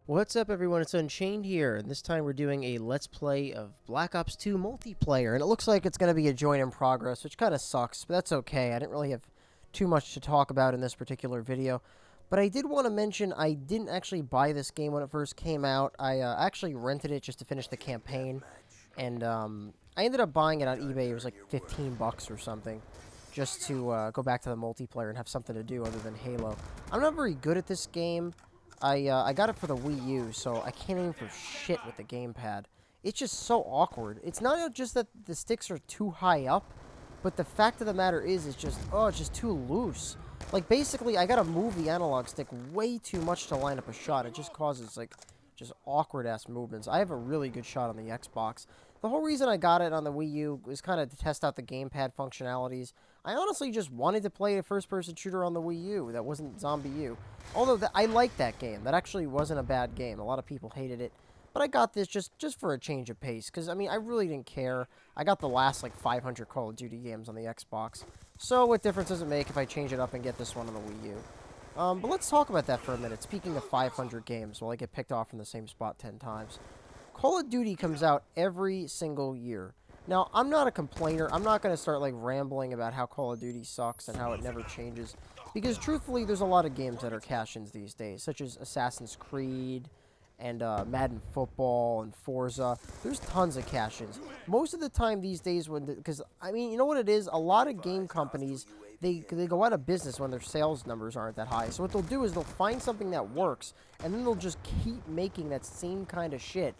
What's up, everyone? It's Unchained here, and this time we're doing a Let's Play of Black Ops 2 multiplayer, and it looks like it's going to be a joint in progress, which kind of sucks, but that's okay. I didn't really have too much to talk about in this particular video, but I did want to mention I didn't actually buy this game when it first came out. I actually rented it just to finish the campaign, and I ended up buying it on eBay. It was like 15 bucks or something, just to go back to the multiplayer and have something to do other than Halo. I'm not very good at this game. I got it for the Wii U, so I can't aim for shit with the gamepad. It's just so awkward. It's not just that the sticks are too high up, but the fact of the matter is, it's just too loose. Like, basically, I gotta move the analog stick way too much to line up a shot. It just causes, like, just awkward-ass movements. I have a really good shot on the Xbox. The whole reason I got it on the Wii U was kind of to test out the gamepad functionalities. I honestly just wanted to play a first-person shooter on the Wii U that wasn't Zombie U. Although, I liked that game. That actually wasn't a bad game. A lot of people hated it. But I got this just for a change of pace. Because, I mean, I really didn't care. I got the last, like, 500 Call of Duty games on the Xbox. So, what difference does it make if I change it up and get this one on the Wii U? But let's talk about that for a minute. Speaking of 500 games, while I get picked off from the same spot 10 times. Call of Duty comes out every single year. Now, I'm not a complainer. I'm not going to start, like, rambling about how Call of Duty sucks and how it never changes. Because, truthfully, there's a lot of games that are cash-ins these days, such as Assassin's Creed and Madden Football and Forza. There's tons of cash-ins. Most of the time these days, because, I mean, you know what it is? A lot of game companies, they go out of business when their sales numbers aren't that high. So what they'll do is they'll find something that works, and then they'll just keep making that same kind of shit.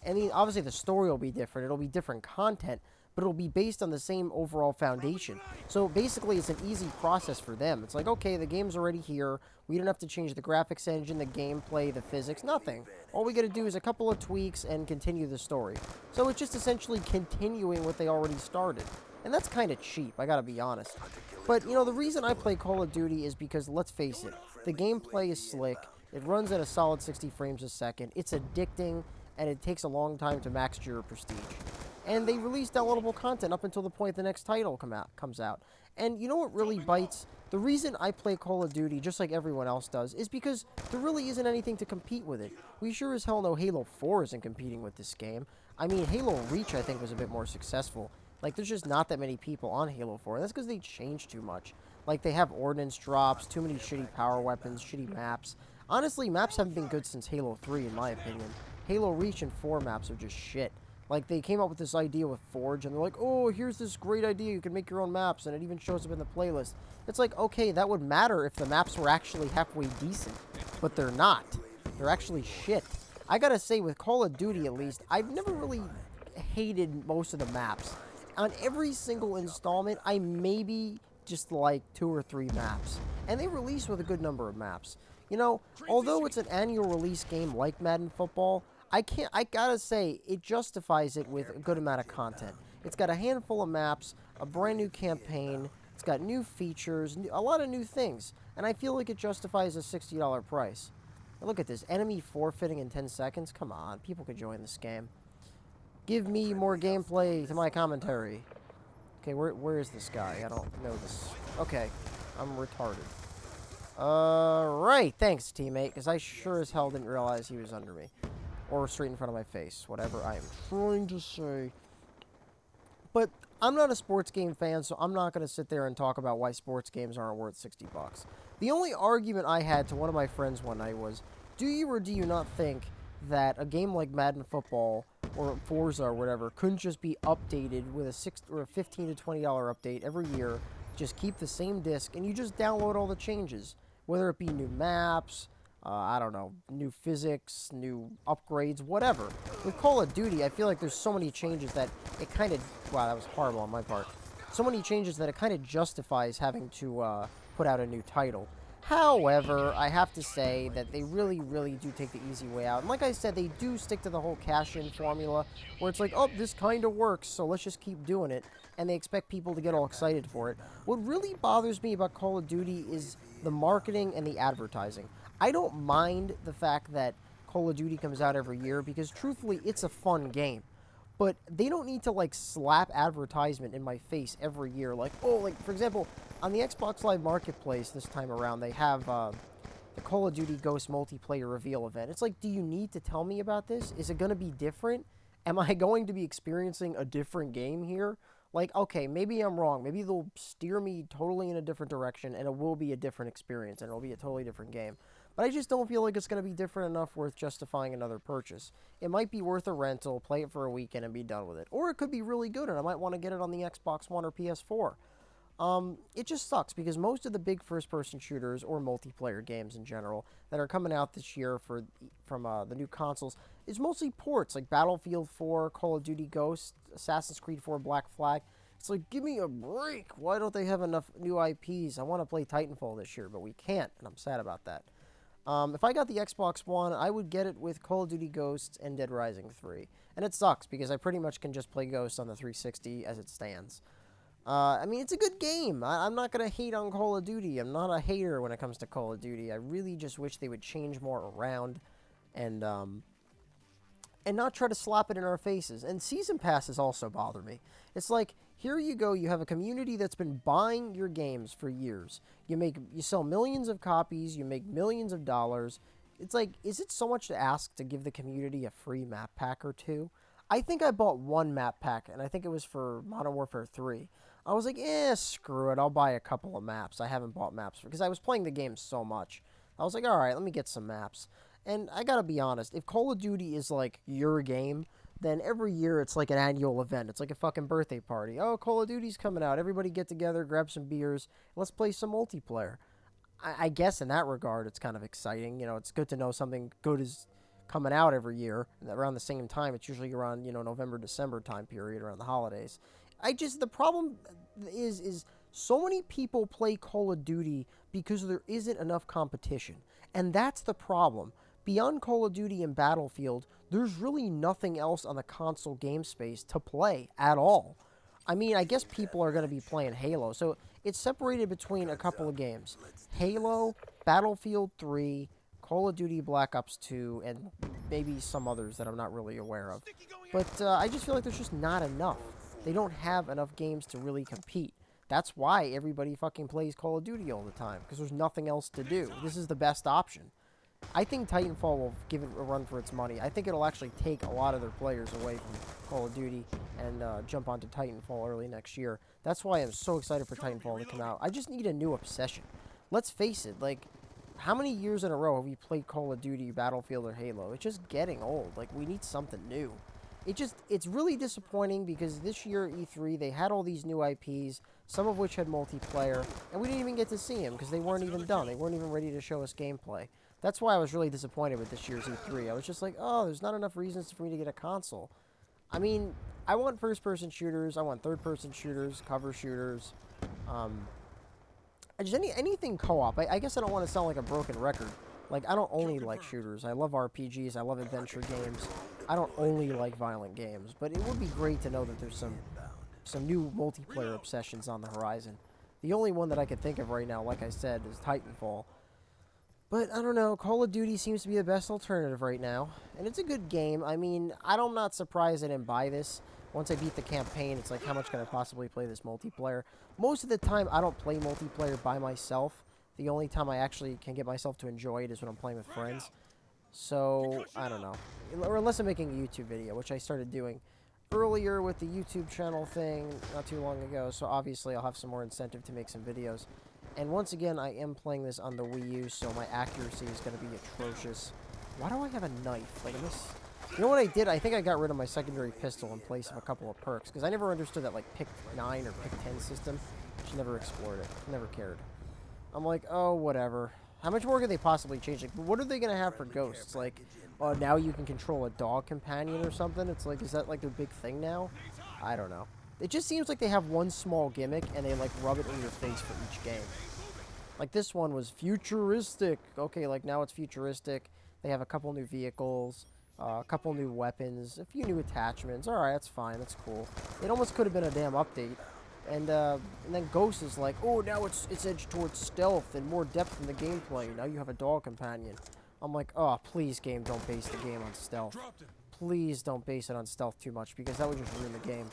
I mean, obviously the story will be different. It'll be different content, but it'll be based on the same overall foundation. So basically, it's an easy process for them. It's like, okay, the game's already here. We don't have to change the graphics engine, the gameplay, the physics, nothing. All we got to do is a couple of tweaks and continue the story. So it's just essentially continuing what they already started. And that's kind of cheap, I gotta be honest. But, you know, the reason I play Call of Duty is because, let's face it, the gameplay is slick. It runs at a solid 60 frames a second. It's addicting, and it takes a long time to max your prestige. And they release downloadable content up until the point the next title comes out. And you know what really bites? The reason I play Call of Duty, just like everyone else does, is because there really isn't anything to compete with it. We sure as hell know Halo 4 isn't competing with this game. I mean, Halo Reach, I think, was a bit more successful. Like, there's just not that many people on Halo 4, and that's because they changed too much. Like, they have ordnance drops, too many shitty power weapons, shitty maps. Honestly, maps haven't been good since Halo 3, in my opinion. Halo Reach and 4 maps are just shit. Like, they came up with this idea with Forge, and they're like, oh, here's this great idea, you can make your own maps, and it even shows up in the playlist. It's like, okay, that would matter if the maps were actually halfway decent, but they're not. They're actually shit. I gotta say, with Call of Duty, at least, I've never really hated most of the maps. On every single installment, I maybe just like 2 or 3 maps, and they release with a good number of maps. You know, although it's an annual release game like Madden Football, I gotta say, it justifies it with a good amount of content. It's got a handful of maps, a brand new campaign, it's got new features, a lot of new things, and I feel like it justifies a $60 price. Now look at this, enemy forfeiting in 10 seconds? Come on, people could join this game. Give me more gameplay to my commentary. Okay, where is this guy? I don't know this. Okay, I'm retarded. Right, thanks, teammate, because I sure as hell didn't realize he was under me. Or straight in front of my face, whatever I am trying to say. But I'm not a sports game fan, so I'm not going to sit there and talk about why sports games aren't worth 60 bucks. The only argument I had to one of my friends one night was, do you or do you not think that a game like Madden Football or Forza or whatever couldn't just be updated with a $15 to $20 update every year, just keep the same disc, and you just download all the changes, whether it be new maps, I don't know, new physics, new upgrades, whatever. With Call of Duty, I feel like there's so many changes that it kind of... Wow, that was horrible on my part. So many changes that it kind of justifies having to put out a new title. However, I have to say that they really, really do take the easy way out. And like I said, they do stick to the whole cash-in formula, where it's like, oh, this kind of works, so let's just keep doing it. And they expect people to get all excited for it. What really bothers me about Call of Duty is the marketing and the advertising. I don't mind the fact that Call of Duty comes out every year because, truthfully, it's a fun game. But they don't need to, like, slap advertisement in my face every year. Like, oh, like, for example, on the Xbox Live Marketplace this time around, they have the Call of Duty Ghost multiplayer reveal event. It's like, do you need to tell me about this? Is it going to be different? Am I going to be experiencing a different game here? Like, okay, maybe I'm wrong. Maybe they'll steer me totally in a different direction, and it will be a different experience, and it'll be a totally different game. But I just don't feel like it's going to be different enough worth justifying another purchase. It might be worth a rental, play it for a weekend, and be done with it. Or it could be really good, and I might want to get it on the Xbox One or PS4. It just sucks because most of the big first-person shooters or multiplayer games in general that are coming out this year from the new consoles is mostly ports like Battlefield 4, Call of Duty Ghosts, Assassin's Creed 4 Black Flag. It's like, give me a break. Why don't they have enough new IPs? I want to play Titanfall this year, but we can't, and I'm sad about that. If I got the Xbox One, I would get it with Call of Duty Ghosts and Dead Rising 3. And it sucks because I pretty much can just play Ghosts on the 360 as it stands. I mean, it's a good game. I'm not going to hate on Call of Duty. I'm not a hater when it comes to Call of Duty. I really just wish they would change more around and not try to slap it in our faces. And season passes also bother me. It's like, here you go, you have a community that's been buying your games for years. You sell millions of copies, you make millions of dollars. It's like, is it so much to ask to give the community a free map pack or two? I think I bought one map pack, and I think it was for Modern Warfare 3. I was like, screw it, I'll buy a couple of maps. I haven't bought maps because I was playing the game so much. I was like, alright, let me get some maps. And I gotta be honest, if Call of Duty is like your game, then every year it's like an annual event. It's like a fucking birthday party. Oh, Call of Duty's coming out. Everybody get together, grab some beers, let's play some multiplayer. I guess in that regard, it's kind of exciting. You know, it's good to know something good is coming out every year around the same time. It's usually around, November, December time period around the holidays. The problem is so many people play Call of Duty because there isn't enough competition. And that's the problem. Beyond Call of Duty and Battlefield, there's really nothing else on the console game space to play at all. I mean, I guess people are going to be playing Halo. So it's separated between a couple of games. Halo, Battlefield 3, Call of Duty Black Ops 2, and maybe some others that I'm not really aware of. But I just feel like there's just not enough. They don't have enough games to really compete. That's why everybody fucking plays Call of Duty all the time, because there's nothing else to do. This is the best option. I think Titanfall will give it a run for its money. I think it'll actually take a lot of their players away from Call of Duty and jump onto Titanfall early next year. That's why I'm so excited for Titanfall to come out. I just need a new obsession. Let's face it, like, how many years in a row have we played Call of Duty, Battlefield, or Halo? It's just getting old. Like, we need something new. It's really disappointing because this year at E3, they had all these new IPs, some of which had multiplayer, and we didn't even get to see them because they weren't even done. They weren't even ready to show us gameplay. That's why I was really disappointed with this year's E3. I was just like, oh, there's not enough reasons for me to get a console. I mean, I want first-person shooters, I want third-person shooters, cover shooters, just anything co-op. I guess I don't want to sound like a broken record. Like, I don't only like shooters. I love RPGs, I love adventure games. I don't only like violent games, but it would be great to know that there's some new multiplayer obsessions on the horizon. The only one that I could think of right now, like I said, is Titanfall. But, I don't know, Call of Duty seems to be the best alternative right now. And it's a good game. I mean, I'm not surprised I didn't buy this. Once I beat the campaign, it's like, how much can I possibly play this multiplayer? Most of the time, I don't play multiplayer by myself. The only time I actually can get myself to enjoy it is when I'm playing with friends. So, I don't know. Or unless I'm making a YouTube video, which I started doing earlier with the YouTube channel thing not too long ago. So, obviously, I'll have some more incentive to make some videos. And once again, I am playing this on the Wii U, so my accuracy is going to be atrocious. Why do I have a knife? Like, you know what I did? I think I got rid of my secondary pistol in place of a couple of perks, because I never understood that, like, pick 9 or pick 10 system. Just never explored it. Never cared. I'm like, oh, whatever. How much more could they possibly change? Like, what are they going to have for ghosts? Like, oh, now you can control a dog companion or something? It's like, is that, like, their big thing now? I don't know. It just seems like they have one small gimmick, and they, like, rub it in your face for each game. Like, this one was futuristic. Okay, like, now it's futuristic. They have a couple new vehicles, a couple new weapons, a few new attachments. Alright, that's fine. That's cool. It almost could have been a damn update. And then Ghost is like, oh, now it's edged towards stealth and more depth in the gameplay. Now you have a dog companion. I'm like, oh, please, game, don't base the game on stealth. Please don't base it on stealth too much, because that would just ruin the game.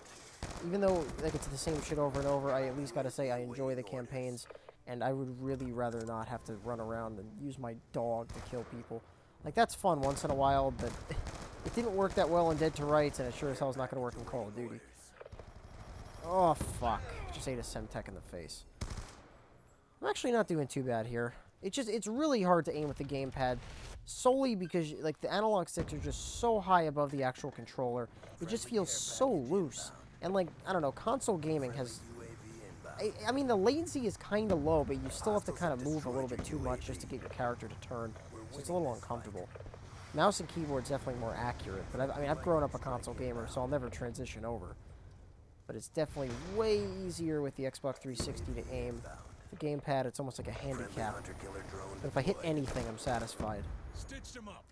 Even though, like, it's the same shit over and over, I at least gotta say I enjoy the campaigns. and I would really rather not have to run around and use my dog to kill people. Like, that's fun once in a while, but it didn't work that well in Dead to Rights, and it sure as hell is not going to work in Call of Duty. Oh, fuck. Just ate a Semtech in the face. I'm actually not doing too bad here. It's really hard to aim with the gamepad, solely because, like, the analog sticks are just so high above the actual controller. It just feels so loose. And, like, I don't know, console gaming has... I mean, the latency is kind of low, but you still have to kind of move a little bit too much just to get your character to turn. So it's a little uncomfortable. Mouse and keyboard's definitely more accurate, but I mean, I've grown up a console gamer, so I'll never transition over. But it's definitely way easier with the Xbox 360 to aim. The gamepad, it's almost like a handicap. But if I hit anything, I'm satisfied. It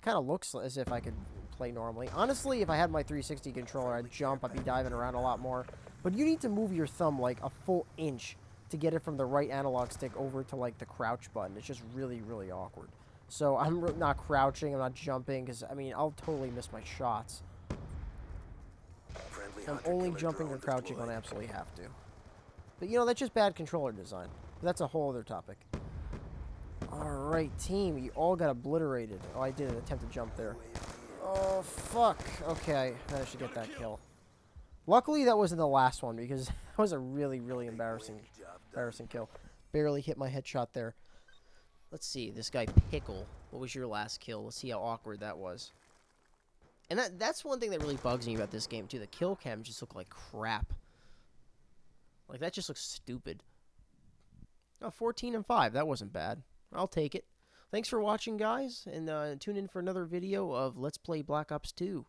kind of looks as if I could play normally. Honestly, if I had my 360 controller, I'd jump, I'd be diving around a lot more. But you need to move your thumb like a full inch to get it from the right analog stick over to like the crouch button. It's just really, really awkward. So I'm not crouching, I'm not jumping, because, I mean, I'll totally miss my shots. I'm only jumping or crouching when I absolutely have to. But, you know, that's just bad controller design. But that's a whole other topic. Alright, team, you all got obliterated. Oh, I did attempt to jump there. Oh, fuck. Okay, I managed to get that kill. Luckily, that wasn't the last one, because that was a really, really embarrassing kill. Barely hit my headshot there. Let's see, this guy Pickle. What was your last kill? Let's see how awkward that was. And that's one thing that really bugs me about this game, too. The kill cam just look like crap. Like, that just looks stupid. Oh, 14 and 5. That wasn't bad. I'll take it. Thanks for watching, guys, and tune in for another video of Let's Play Black Ops 2.